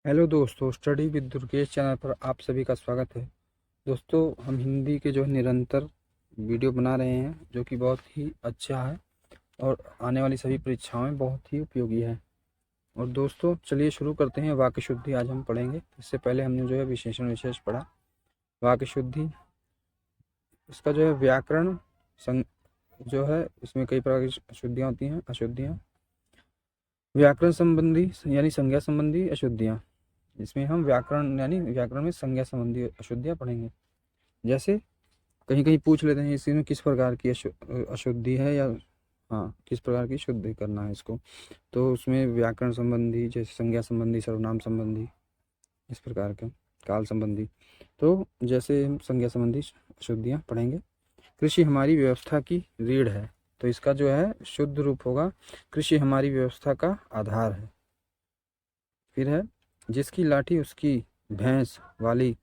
Hello दोस्तों, study with Durgesh channel पर आप सभी का स्वागत है। दोस्तों, हम हिंदी के जो है निरंतर वीडियो बना रहे हैं, जो कि बहुत ही अच्छा है और आने वाली सभी परीक्षाओं में बहुत ही उपयोगी है। और दोस्तों, चलिए शुरू करते हैं। वाक्य शुद्धि आज हम पढ़ेंगे। इससे पहले हमने जो है विशेषण विशेष पढ़ा। वाक्य शुद्धि, इसका जो है व्याकरण जो है, इसमें कई प्रकार की शुद्धियाँ होती हैं, अशुद्धियाँ। व्याकरण संबंधी यानी संज्ञा संबंधी अशुद्धियाँ, इसमें हम व्याकरण यानी व्याकरण में संज्ञा संबंधी अशुद्धियाँ पढ़ेंगे। जैसे कहीं कहीं पूछ लेते हैं इसमें किस प्रकार की अशुद्धि है, या हाँ किस प्रकार की शुद्धि करना है इसको। तो उसमें व्याकरण संबंधी, जैसे संज्ञा संबंधी, सर्वनाम संबंधी, इस प्रकार के, काल संबंधी। तो जैसे हम संज्ञा संबंधी अशुद्धियाँ पढ़ेंगे। कृषि हमारी व्यवस्था की रीढ़ है, तो इसका जो है शुद्ध रूप होगा कृषि हमारी व्यवस्था का आधार है। फिर है जिसकी लाठी उसकी भैंस वाली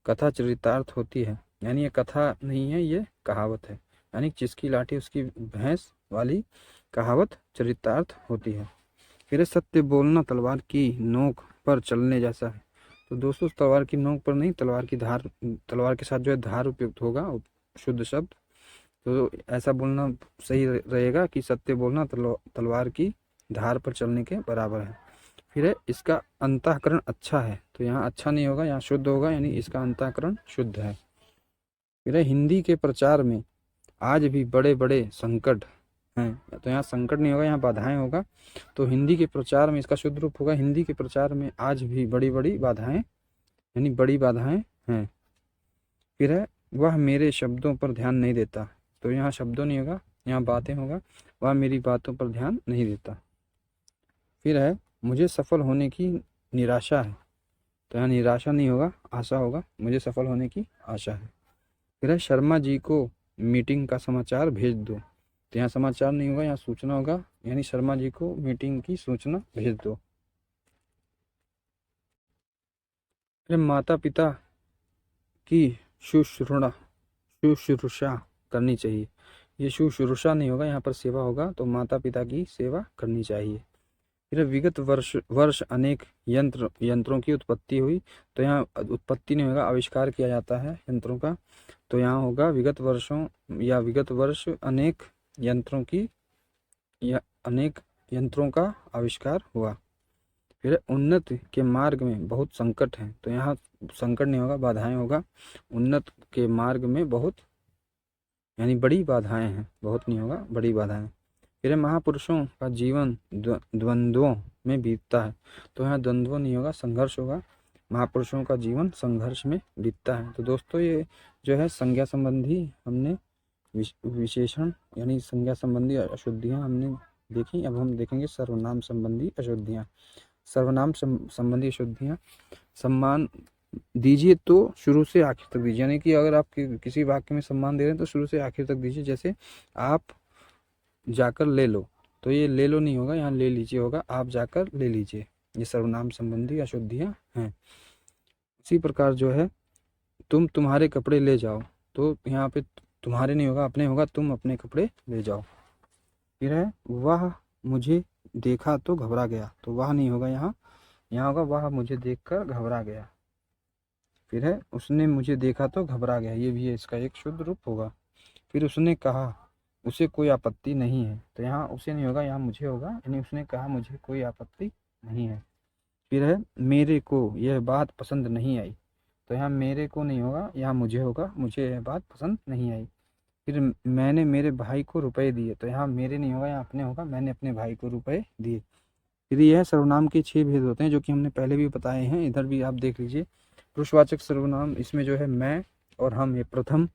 कथा चरितार्थ होती है, यानी ये कथा नहीं है, ये कहावत है। यानी जिसकी लाठी उसकी भैंस वाली कहावत चरितार्थ होती है। फिर सत्य बोलना तलवार की नोक पर चलने जैसा है। तो दोस्तों, तलवार की नोक पर नहीं, तलवार की धार, तलवार के साथ जो है धार उपयुक्त होगा, शुद्ध शब्द। तो ऐसा बोलना सही रहेगा कि सत्य बोलना तलवार की धार पर चलने के बराबर है। फिर है इसका अंतःकरण अच्छा है, तो यहाँ अच्छा नहीं होगा, यहाँ शुद्ध होगा, यानी इसका अंतःकरण शुद्ध है। फिर है हिंदी के प्रचार में आज भी बड़े बड़े संकट हैं, तो यहाँ संकट नहीं होगा, यहाँ बाधाएं होगा। तो हिंदी के प्रचार में इसका शुद्ध रूप होगा हिंदी के प्रचार में आज भी बड़ी बड़ी बाधाएं, यानी बड़ी बाधाएं हैं। फिर है वह मेरे शब्दों पर ध्यान नहीं देता, तो यहाँ शब्दों नहीं होगा, यहाँ बातें होगा। वह मेरी बातों पर ध्यान नहीं देता। फिर है मुझे सफल होने की निराशा है, तो यहाँ निराशा नहीं होगा, आशा होगा, मुझे सफल होने की आशा है। फिर है शर्मा जी को मीटिंग का समाचार भेज दो, तो यहाँ समाचार नहीं होगा, यहाँ सूचना होगा, यानी शर्मा जी को मीटिंग की सूचना भेज दो। फिर माता पिता की शुश्रूषा करनी चाहिए, ये शुश्रूषा नहीं होगा, यहाँ पर सेवा होगा, तो माता पिता की सेवा करनी चाहिए। फिर विगत वर्ष अनेक यंत्रों की उत्पत्ति हुई, तो यहाँ उत्पत्ति नहीं होगा, आविष्कार किया जाता है यंत्रों का। तो यहाँ होगा विगत वर्षों या विगत वर्ष अनेक यंत्रों की या अनेक यंत्रों का आविष्कार हुआ। फिर उन्नत के मार्ग में बहुत संकट है, तो यहाँ संकट नहीं होगा, बाधाएं होगा। उन्नत के मार्ग में बहुत, यानी बड़ी बाधाएं हैं, बहुत नहीं होगा, बड़ी बाधाएं। फिर महापुरुषों का जीवन द्वंद्वों में बीतता है, तो यहाँ द्वंद्व नहीं होगा, संघर्ष होगा। महापुरुषों का जीवन संघर्ष में बीतता है। तो दोस्तों, ये जो है संज्ञा संबंधी हमने विशेषण यानी संज्ञा संबंधी अशुद्धियाँ हमने देखी। अब हम देखेंगे सर्वनाम संबंधी अशुद्धियाँ। सर्वनाम संबंधी अशुद्धियाँ, सम्मान दीजिए तो शुरू से आखिर तक दीजिए, यानी कि अगर आप किसी वाक्य में सम्मान दे रहे हैं तो शुरू से आखिर तक दीजिए। जैसे आप जाकर ले लो, तो ये ले लो नहीं होगा, यहाँ ले लीजिए होगा, आप जाकर ले लीजिए। ये सर्वनाम संबंधी अशुद्धियाँ हैं। इसी प्रकार जो है तुम्हारे कपड़े ले जाओ, तो यहाँ पे तुम्हारे नहीं होगा, अपने होगा, तुम अपने कपड़े ले जाओ। फिर है वह मुझे देखा तो घबरा गया, तो वह नहीं होगा, यहाँ यहाँ होगा वह मुझे देखकर घबरा गया। फिर है उसने मुझे देखा तो घबरा गया, ये भी है, इसका एक शुद्ध रूप होगा। फिर उसने कहा उसे कोई आपत्ति नहीं है, तो यहाँ उसे नहीं होगा, यहाँ मुझे होगा, यानी उसने कहा मुझे कोई आपत्ति नहीं है। फिर है मेरे को यह बात पसंद नहीं आई, तो यहाँ मेरे को नहीं होगा, यहाँ मुझे होगा, मुझे यह बात पसंद नहीं आई। फिर मैंने मेरे भाई को रुपए दिए, तो यहाँ मेरे नहीं होगा, यहाँ अपने होगा, मैंने अपने भाई को रुपए दिए। फिर यह सर्वनाम के 6 भेद होते हैं, जो कि हमने पहले भी बताए हैं, इधर भी आप देख लीजिए। पुरुषवाचक सर्वनाम, इसमें जो है मैं और हम, ये प्रथम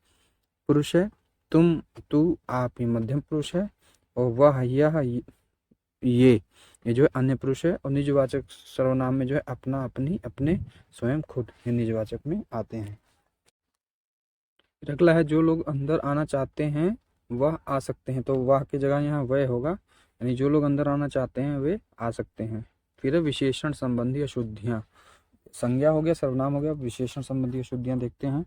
पुरुष है। तुम, तू, आप, ये मध्यम पुरुष है। और वह, यह, ये जो है अन्य पुरुष है। और निजवाचक सर्वनाम में जो है अपना, अपनी, अपने, स्वयं, खुद, ये निजवाचक में आते हैं। अगला है जो लोग अंदर आना चाहते हैं वह आ सकते हैं, तो वह की जगह यहाँ वह होगा, यानी जो लोग अंदर आना चाहते हैं वे आ सकते हैं। फिर विशेषण संबंधी अशुद्धियाँ, संज्ञा हो गया, सर्वनाम हो गया, विशेषण संबंधी अशुद्धियाँ देखते हैं।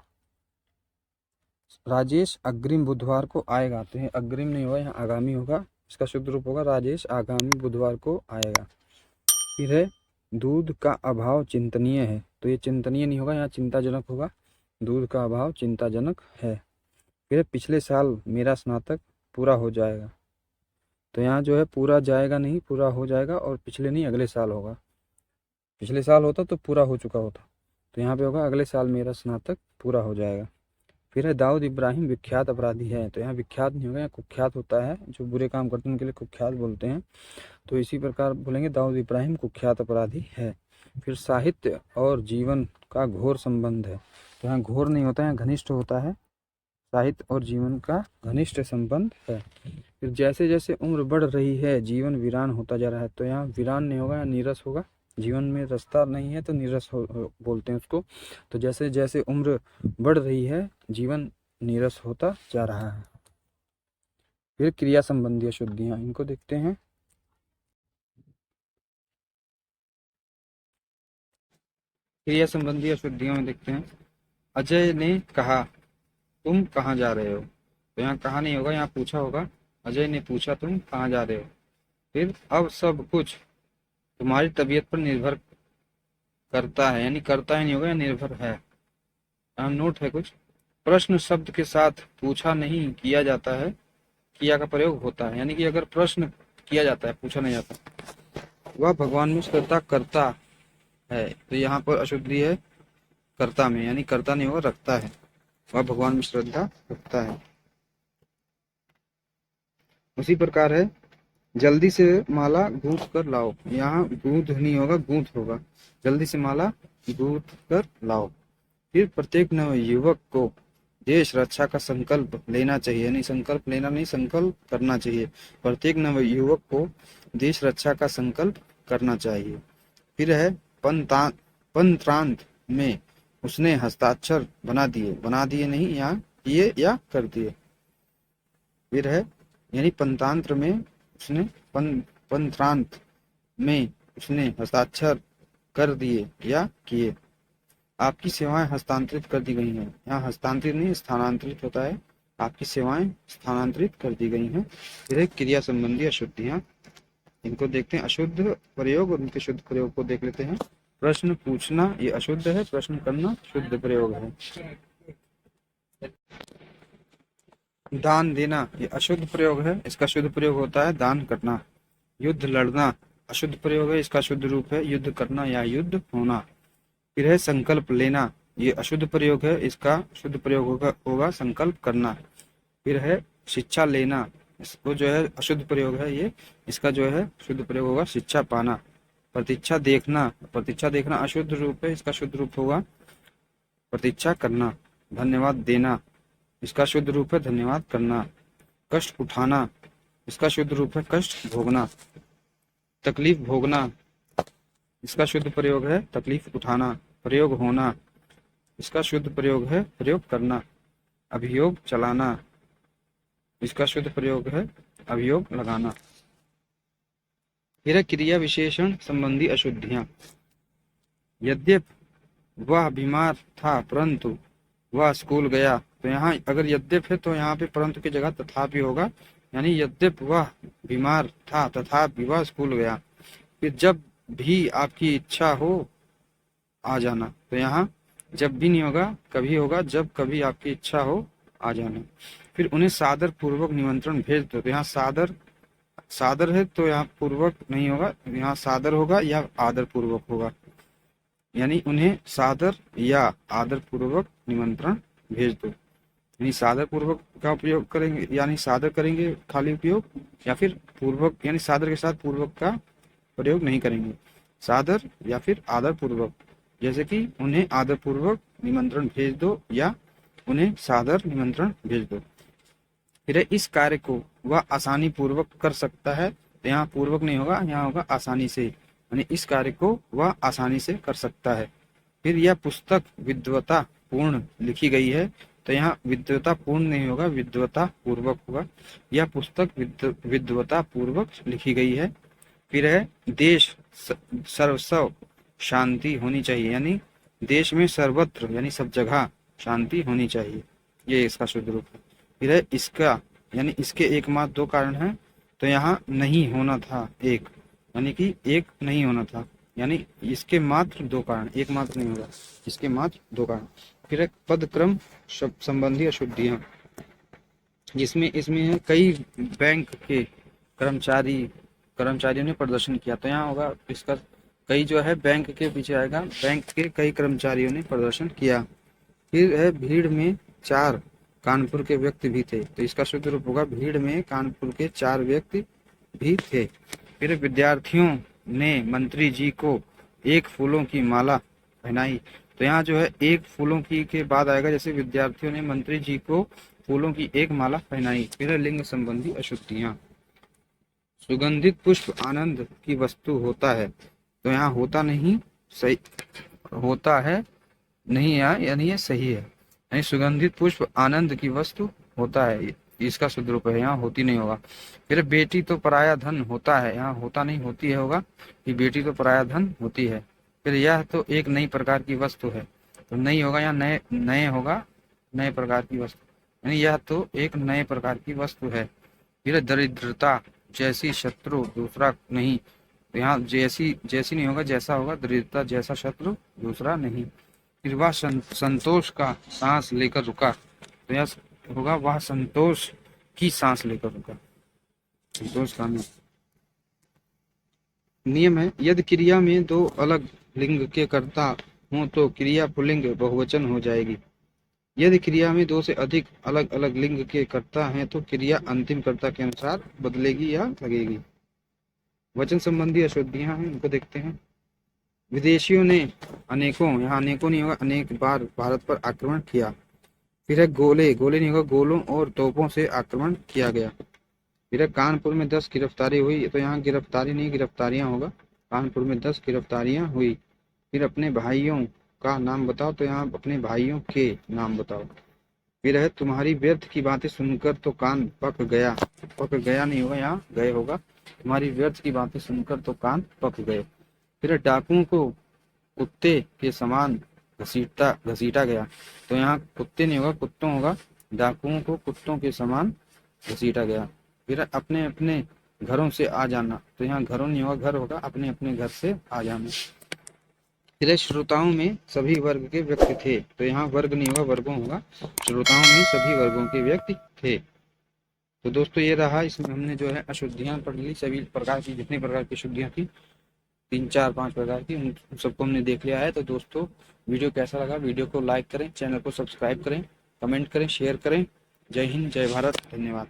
राजेश अग्रिम बुधवार को आएगा, तो ये अग्रिम नहीं होगा, यहाँ आगामी होगा, इसका शुद्ध रूप होगा राजेश आगामी बुधवार को आएगा। फिर है दूध का अभाव चिंतनीय है, तो ये चिंतनीय नहीं होगा, यहाँ चिंताजनक होगा। दूध का अभाव चिंताजनक है। फिर पिछले साल मेरा स्नातक पूरा हो जाएगा, तो यहाँ जो है पूरा जाएगा नहीं, पूरा हो जाएगा, और पिछले नहीं अगले साल होगा। पिछले साल होता तो पूरा हो चुका होता, तो यहाँ पे होगा अगले साल मेरा स्नातक पूरा हो जाएगा। फिर है दाऊद इब्राहिम विख्यात अपराधी है, तो यहाँ विख्यात नहीं होगा, यहाँ कुख्यात होता है, जो बुरे काम करते हैं उनके लिए कुख्यात बोलते हैं। तो इसी प्रकार बोलेंगे दाऊद इब्राहिम कुख्यात अपराधी है। फिर साहित्य और जीवन का घोर संबंध है, तो यहाँ घोर नहीं होता है, यहाँ घनिष्ठ होता है। साहित्य और जीवन का घनिष्ठ संबंध है। फिर जैसे जैसे उम्र बढ़ रही है जीवन वीरान होता जा रहा है, तो यहाँ वीरान नहीं होगा, यहाँ नीरस होगा। जीवन में रास्ता नहीं है तो नीरस बोलते हैं उसको। तो जैसे जैसे उम्र बढ़ रही है जीवन नीरस होता जा रहा है। फिर क्रिया संबंधी अशुद्धियां, इनको देखते हैं। क्रिया संबंधी अशुद्धियों में देखते हैं। अजय ने कहा तुम कहाँ जा रहे हो, तो यहाँ कहा नहीं होगा, यहाँ पूछा होगा। अजय ने पूछा तुम कहाँ जा रहे हो। फिर अब सब कुछ तुम्हारी तबीयत पर निर्भर करता है, यानी करता है नहीं होगा, निर्भर है। यहाँ नोट है कुछ। प्रश्न शब्द के साथ पूछा नहीं किया जाता है, किया का प्रयोग होता है, यानी कि अगर प्रश्न किया जाता है पूछा नहीं जाता। वह भगवान में श्रद्धा करता है, तो यहाँ पर अशुद्धि है कर्ता में, यानी कर्ता नहीं होगा, रखता है। वह भगवान में श्रद्धा रखता है। उसी प्रकार है जल्दी से माला गूंथ कर लाओ, यहाँ गूंथ नहीं होगा, गूंथ होगा। जल्दी से माला गूंथ कर लाओ। फिर प्रत्येक नव युवक को देश रक्षा का संकल्प लेना चाहिए, यानी संकल्प लेना नहीं, संकल्प करना चाहिए। प्रत्येक नव युवक को देश रक्षा का संकल्प करना चाहिए। फिर है पंत्रांत में उसने हस्ताक्षर बना दिए नहीं, यहाँ किए या कर दिए। फिर है यानी पंत्रांत में उसने पंत्रांत में उसने हस्ताक्षर कर दिए या किए। आपकी सेवाएं हस्तांतरित कर दी गई हैं, यहाँ हस्तांतरित नहीं स्थानांतरित होता है। आपकी सेवाएं स्थानांतरित कर दी गई हैं। फिर क्रिया संबंधी अशुद्धियां, इनको देखते हैं। अशुद्ध प्रयोग और उनके शुद्ध प्रयोग को देख लेते हैं। प्रश्न पूछना ये अशुद्ध है, प्रश्न करना शुद्ध प्रयोग है। दान देना ये अशुद्ध प्रयोग है, इसका शुद्ध प्रयोग होता है दान करना। युद्ध लड़ना अशुद्ध प्रयोग है, इसका शुद्ध रूप है युद्ध करना या युद्ध होना। फिर है संकल्प लेना, ये अशुद्ध प्रयोग है, इसका शुद्ध प्रयोग होगा संकल्प करना। फिर है शिक्षा लेना, इसको जो है अशुद्ध प्रयोग है ये, इसका जो है शुद्ध प्रयोग होगा शिक्षा पाना। प्रतीक्षा देखना अशुद्ध रूप है, इसका शुद्ध रूप होगा प्रतीक्षा करना। धन्यवाद देना, इसका शुद्ध रूप है धन्यवाद करना। कष्ट उठाना, इसका शुद्ध रूप है कष्ट भोगना। तकलीफ भोगना, इसका शुद्ध प्रयोग है तकलीफ उठाना। प्रयोग होना, इसका शुद्ध प्रयोग है प्रयोग करना। अभियोग चलाना, इसका शुद्ध प्रयोग है अभियोग लगाना। फिर क्रिया विशेषण संबंधी अशुद्धियां। यद्यपि वह बीमार था परंतु वह स्कूल गया, तो यहाँ अगर यद्यप है तो यहाँ पे परंतु की जगह तथापि होगा, यानी यद्यपि वह बीमार था तथापि वह स्कूल गया। फिर जब भी आपकी इच्छा हो आ जाना, तो यहाँ जब भी नहीं होगा कभी होगा, जब कभी आपकी इच्छा हो आ जाना। फिर उन्हें सादर पूर्वक निमंत्रण भेज दो, तो यहाँ सादर है तो यहाँ पूर्वक नहीं होगा, यहाँ सादर होगा या आदर पूर्वक होगा, यानी उन्हें सादर या आदर पूर्वक निमंत्रण भेज दो। यानी सादर पूर्वक का उपयोग करेंगे, यानी सादर करेंगे खाली उपयोग, या फिर पूर्वक यानी सादर के साथ पूर्वक का प्रयोग नहीं करेंगे। सादर या फिर आदर पूर्वक, जैसे कि उन्हें आदर पूर्वक निमंत्रण भेज दो या उन्हें सादर निमंत्रण भेज दो। फिर इस कार्य को वह आसानी पूर्वक कर सकता है, तो यहाँ पूर्वक नहीं होगा, यहाँ होगा आसानी से, यानी इस कार्य को वह आसानी से कर सकता है। फिर यह पुस्तक विद्वता पूर्ण लिखी गई है, तो यहाँ विद्वता पूर्ण नहीं होगा, विद्वता पूर्वक होगा। यह पुस्तक विद्वता पूर्वक लिखी गई है। फिर है देश सर्वस्व शांति होनी चाहिए, यानी देश में सर्वत्र यानी सब जगह शांति होनी चाहिए, ये इसका शुद्ध रूप है। फिर है इसका यानी इसके एकमात्र दो कारण हैं, तो यहाँ नहीं होना था एक, यानी कि एक नहीं होना था, यानी इसके मात्र दो कारण, एक मात्र नहीं होगा, इसके मात्र दो कारण। फिर है पद क्रम संबंधी अशुद्धियां, जिसमें इसमें है कई बैंक के कर्मचारियों ने प्रदर्शन किया, तो यहाँ होगा इसका कई जो है बैंक के पीछे आएगा, बैंक के कई कर्मचारियों ने प्रदर्शन किया। फिर है भीड़ में 4 कानपुर के व्यक्ति भी थे, तो इसका शुद्ध रूप होगा भीड़ में कानपुर के 4 व्यक्ति भी थे। फिर विद्यार्थियों ने मंत्री जी को एक फूलों की माला पहनाई, तो यहाँ जो है एक फूलों की के बाद आएगा, जैसे विद्यार्थियों ने मंत्री जी को फूलों की एक माला पहनाई। फिर लिंग संबंधी अशुद्धियां, सुगंधित पुष्प आनंद की वस्तु होता है, तो यहाँ होता नहीं सही होता है नहीं, यहाँ यानी ये सही है, यानी सुगंधित पुष्प आनंद की वस्तु होता है, इसका शुद्ध रूप है, यहाँ होती नहीं होगा। फिर बेटी तो पराया धन होता है, यहाँ होता नहीं होती है होगा कि बेटी तो पराया धन होती है। फिर यह तो एक नई प्रकार की वस्तु है, तो नहीं होगा, यहाँ नए नए होगा, नए प्रकार की वस्तु, यानी यह तो एक नए प्रकार की वस्तु है। फिर दरिद्रता जैसी शत्रु दूसरा नहीं, तो यहाँ जैसी जैसी नहीं होगा, जैसा होगा, दरिद्रता जैसा शत्रु दूसरा नहीं। फिर वह संतोष का सांस लेकर रुका, तो यह होगा वह संतोष की सांस लेकर रुका, संतोष का नियम है। यदि क्रिया में 2 अलग लिंग के कर्ता हो तो क्रिया पुल्लिंग बहुवचन हो जाएगी। यदि क्रिया में 2 से अधिक अलग अलग लिंग के कर्ता हैं तो क्रिया अंतिम कर्ता के अनुसार बदलेगी या लगेगी। वचन संबंधी अशुद्धियां हैं, उनको देखते हैं। विदेशियों ने अनेकों, यहाँ अनेकों नहीं होगा, अनेक बार भारत पर आक्रमण किया। फिर है गोले नहीं होगा, गोलों और तोपों से आक्रमण किया गया। फिर है कानपुर में 10 गिरफ्तारी हुई, तो यहाँ गिरफ्तारी नहीं, गिरफ्तारियां होगा, कानपुर में 10 गिरफ्तारियां हुई। फिर अपने भाइयों का नाम बताओ, तो यहाँ अपने भाइयों के नाम बताओ। फिर है तुम्हारी व्यर्थ की बातें सुनकर तो कान पक गया नहीं होगा, यहाँ गए होगा, तुम्हारी व्यर्थ की बातें सुनकर तो कान पक गए। फिर डाकुओं को कुत्ते के समान घसीटा गया, तो यहाँ कुत्ते नहीं होगा, कुत्तों होगा, डाकुओं को कुत्तों के समान घसीटा गया। फिर अपने अपने घरों से आ जाना, तो यहाँ घरों नहीं होगा, घर होगा, अपने अपने घर से आ जाना। फिर श्रोताओं में सभी वर्ग के व्यक्ति थे, तो यहाँ वर्ग नहीं होगा, वर्गों होगा, श्रोताओं में सभी वर्गों के व्यक्ति थे। तो दोस्तों ये रहा, इसमें हमने जो है अशुद्धियां पढ़ ली, सभी प्रकार की जितनी प्रकार की शुद्धियां थी, 3, 4, 5 प्रकार की, उन सबको हमने देख लिया है। तो दोस्तों वीडियो कैसा लगा, वीडियो को लाइक करें, चैनल को सब्सक्राइब करें, कमेंट करें, शेयर करें। जय हिंद, जय भारत, धन्यवाद।